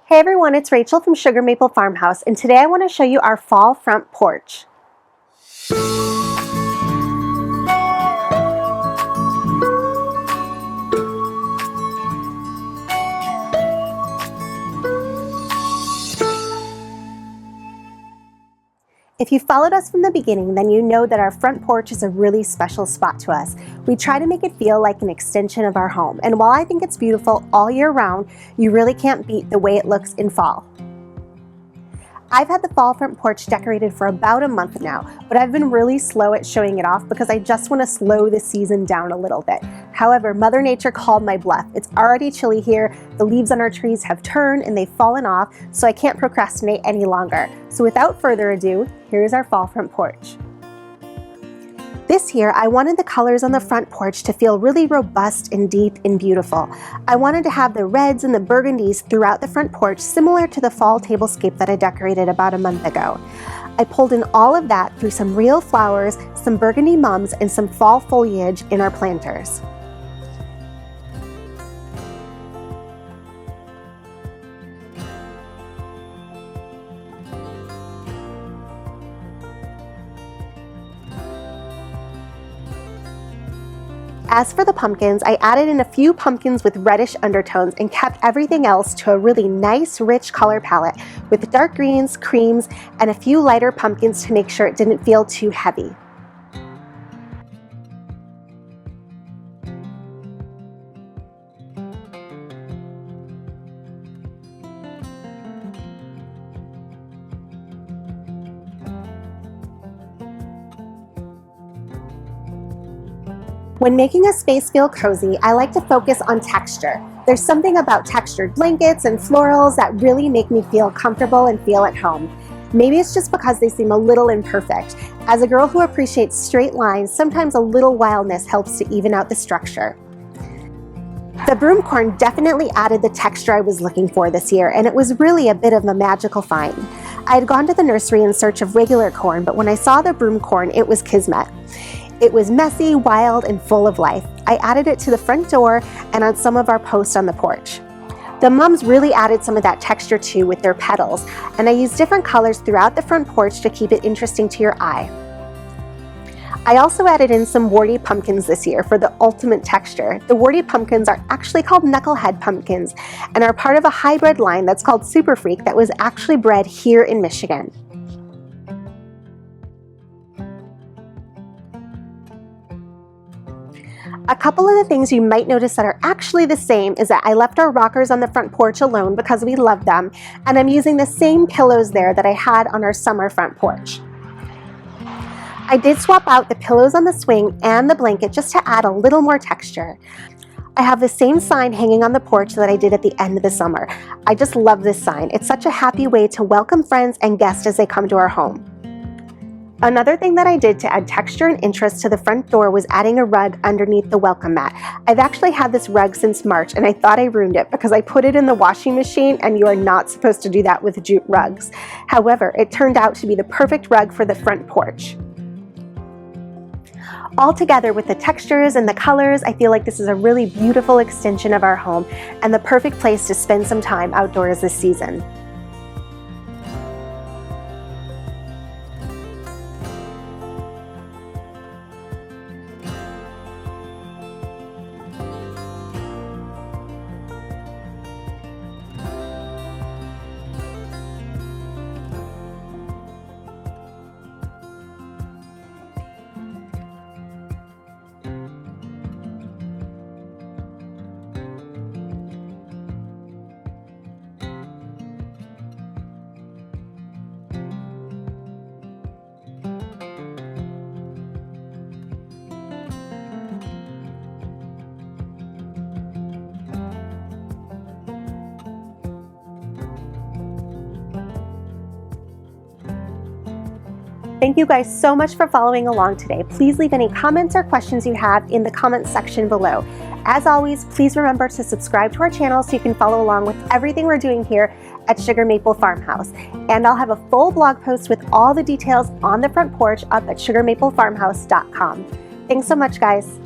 Hey everyone, it's Rachel from Sugar Maple Farmhouse, and today I want to show you our fall front porch. If you followed us from the beginning, then you know that our front porch is a really special spot to us. We try to make it feel like an extension of our home, and while I think it's beautiful all year round, you really can't beat the way it looks in fall. I've had the fall front porch decorated for about a month now, but I've been really slow at showing it off because I just want to slow the season down a little bit. However, Mother Nature called my bluff. It's already chilly here, the leaves on our trees have turned and they've fallen off, so I can't procrastinate any longer. So without further ado, here's our fall front porch. This year, I wanted the colors on the front porch to feel really robust and deep and beautiful. I wanted to have the reds and the burgundies throughout the front porch, similar to the fall tablescape that I decorated about a month ago. I pulled in all of that through some real flowers, some burgundy mums, and some fall foliage in our planters. As for the pumpkins, I added in a few pumpkins with reddish undertones and kept everything else to a really nice, rich color palette with dark greens, creams, and a few lighter pumpkins to make sure it didn't feel too heavy. When making a space feel cozy, I like to focus on texture. There's something about textured blankets and florals that really make me feel comfortable and feel at home. Maybe it's just because they seem a little imperfect. As a girl who appreciates straight lines, sometimes a little wildness helps to even out the structure. The broomcorn definitely added the texture I was looking for this year, and it was really a bit of a magical find. I had gone to the nursery in search of regular corn, but when I saw the broomcorn, it was kismet. It was messy, wild, and full of life. I added it to the front door and on some of our posts on the porch. The mums really added some of that texture too with their petals, and I used different colors throughout the front porch to keep it interesting to your eye. I also added in some warty pumpkins this year for the ultimate texture. The warty pumpkins are actually called knucklehead pumpkins and are part of a hybrid line that's called Super Freak that was actually bred here in Michigan. A couple of the things you might notice that are actually the same is that I left our rockers on the front porch alone because we love them, and I'm using the same pillows there that I had on our summer front porch. I did swap out the pillows on the swing and the blanket just to add a little more texture. I have the same sign hanging on the porch that I did at the end of the summer. I just love this sign. It's such a happy way to welcome friends and guests as they come to our home. Another thing that I did to add texture and interest to the front door was adding a rug underneath the welcome mat. I've actually had this rug since March, and I thought I ruined it because I put it in the washing machine, and you are not supposed to do that with jute rugs. However, it turned out to be the perfect rug for the front porch. All together with the textures and the colors, I feel like this is a really beautiful extension of our home and the perfect place to spend some time outdoors this season. Thank you guys so much for following along today. Please leave any comments or questions you have in the comments section below. As always, please remember to subscribe to our channel so you can follow along with everything we're doing here at Sugar Maple Farmhouse. And I'll have a full blog post with all the details on the front porch up at sugarmaplefarmhouse.com. Thanks so much, guys.